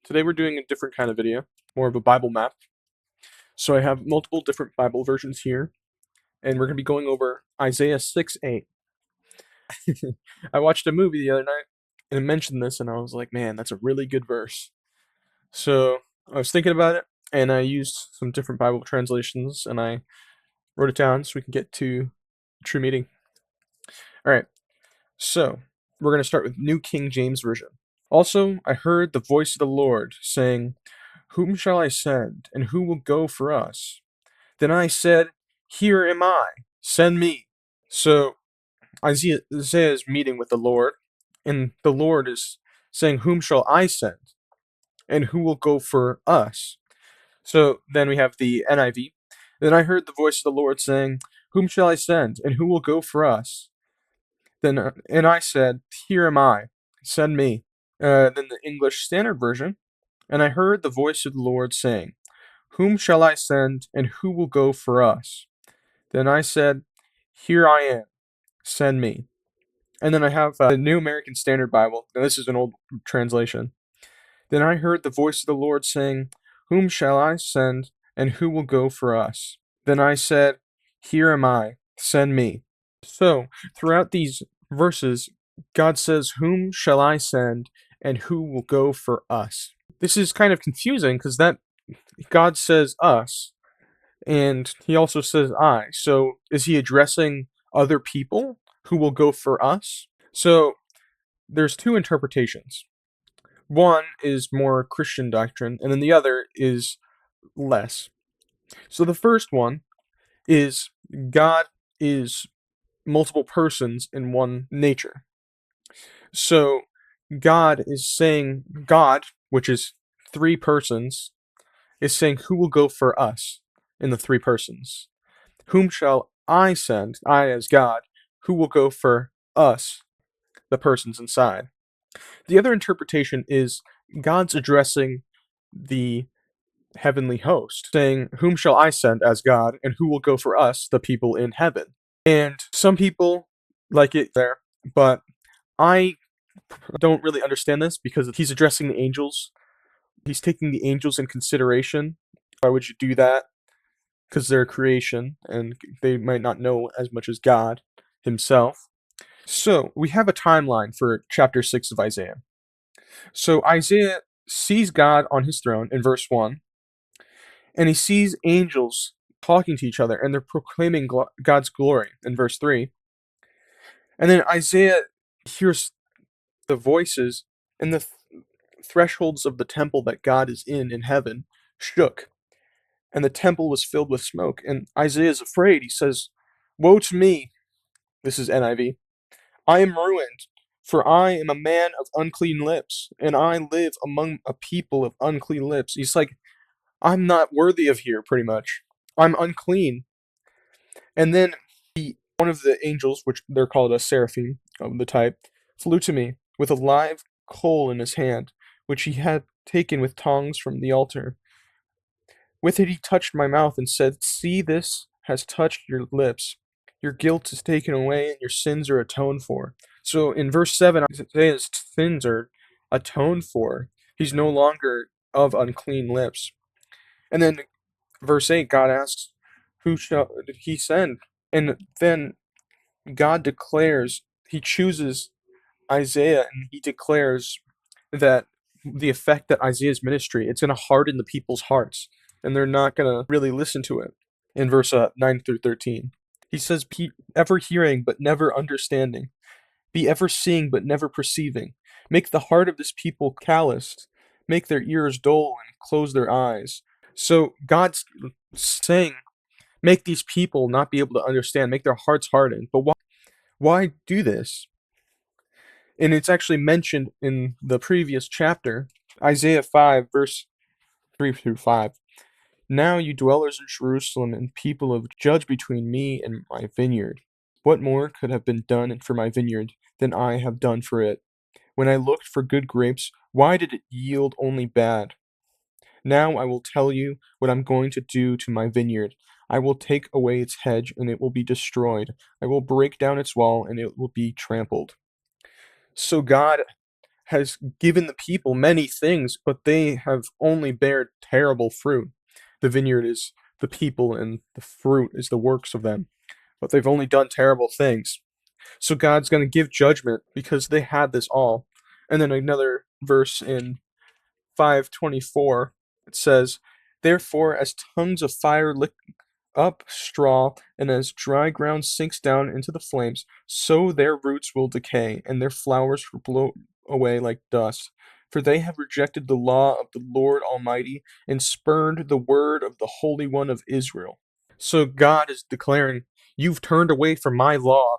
Today we're doing a different kind of video, more of a Bible map. So I have multiple different Bible versions here, and we're going to be going over Isaiah 6:8. I watched a movie the other night, and it mentioned this, and I was like, man, that's a really good verse. So I was thinking about it, and I used some different Bible translations, and I wrote it down so we can get to the true meaning. All right, so we're going to start with New King James Version. Also, I heard the voice of the Lord saying, "Whom shall I send, and who will go for us?" Then I said, "Here am I, send me." So Isaiah is meeting with the Lord, and the Lord is saying, "Whom shall I send, and who will go for us?" So then we have the NIV. Then I heard the voice of the Lord saying, "Whom shall I send, and who will go for us?" And I said, "Here am I, send me." Then the English Standard Version. And I heard the voice of the Lord saying, "Whom shall I send, and who will go for us?" Then I said, "Here I am, send me." And then I have the New American Standard Bible. Now, this is an old translation. Then I heard the voice of the Lord saying, "Whom shall I send, and who will go for us?" Then I said, "Here am I, send me." So, throughout these verses, God says, "Whom shall I send, and who will go for us?" This is kind of confusing because that God says us, and he also says I. So is he addressing other people who will go for us? So there's two interpretations. One is more Christian doctrine, and then the other is less. So the first one is God is multiple persons in one nature. So God is saying, God, which is three persons, is saying, who will go for us in the three persons? Whom shall I send, I as God, who will go for us, the persons inside? The other interpretation is God's addressing the heavenly host, saying, "Whom shall I send as God, and who will go for us, the people in heaven?" And some people like it there, but I don't really understand this because he's addressing the angels. He's taking the angels in consideration. Why would you do that? Because they're a creation and they might not know as much as God himself. So we have a timeline for chapter 6 of Isaiah. So Isaiah sees God on his throne in verse 1, and he sees angels talking to each other, and they're proclaiming God's glory in verse 3. And then Isaiah hears the voices, and the thresholds of the temple that God is in heaven shook, and the temple was filled with smoke. And Isaiah is afraid. He says, "Woe to me." This is NIV. "I am ruined, for I am a man of unclean lips, and I live among a people of unclean lips." He's like, I'm not worthy of here, pretty much. I'm unclean. And then one of the angels, which they're called a seraphim of the type, flew to me with a live coal in his hand, which he had taken with tongs from the altar. With it he touched my mouth and said, "See, this has touched your lips. Your guilt is taken away and your sins are atoned for." So in verse 7, Isaiah's sins are atoned for. He's no longer of unclean lips. And then verse 8, God asks, "Who shall he send?" And then God declares, he chooses Isaiah, and he declares that the effect that Isaiah's ministry, it's going to harden the people's hearts, and they're not going to really listen to it. In verse 9 through 13, he says, "Be ever hearing, but never understanding. Be ever seeing, but never perceiving. Make the heart of this people calloused. Make their ears dull and close their eyes." So God's saying, make these people not be able to understand, make their hearts hardened. But why do this? And it's actually mentioned in the previous chapter, Isaiah 5, verse 3 through 5. "Now you dwellers in Jerusalem and people of judge between me and my vineyard. What more could have been done for my vineyard than I have done for it? When I looked for good grapes, why did it yield only bad? Now I will tell you what I'm going to do to my vineyard. I will take away its hedge, and it will be destroyed. I will break down its wall, and it will be trampled." So God has given the people many things, but they have only bared terrible fruit. The vineyard is the people, and the fruit is the works of them, but they've only done terrible things. So God's going to give judgment because they had this all. And then another verse in 5:24, it says, "Therefore, as tongues of fire lick up straw, and as dry ground sinks down into the flames, so their roots will decay, and their flowers will blow away like dust. For they have rejected the law of the Lord Almighty, and spurned the word of the Holy One of Israel." So God is declaring, you've turned away from my law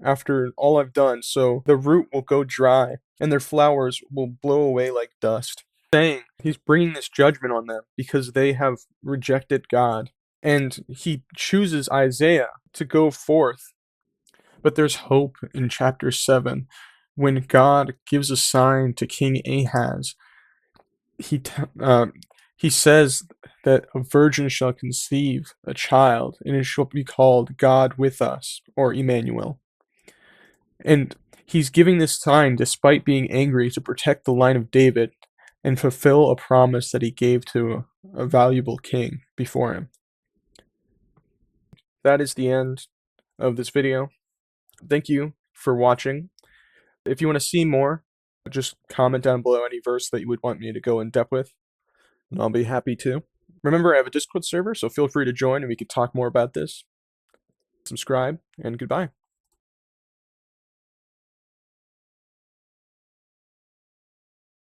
after all I've done, so the root will go dry, and their flowers will blow away like dust. Saying he's bringing this judgment on them because they have rejected God. And he chooses Isaiah to go forth. But there's hope in chapter 7 when God gives a sign to King Ahaz. He says that a virgin shall conceive a child, and it shall be called God with us, or Emmanuel. And he's giving this sign despite being angry to protect the line of David and fulfill a promise that he gave to a valuable king before him. That is the end of this video. Thank you for watching. If you want to see more, just comment down below any verse that you would want me to go in depth with, and I'll be happy to. Remember, I have a Discord server, so feel free to join and we can talk more about this. Subscribe, and goodbye.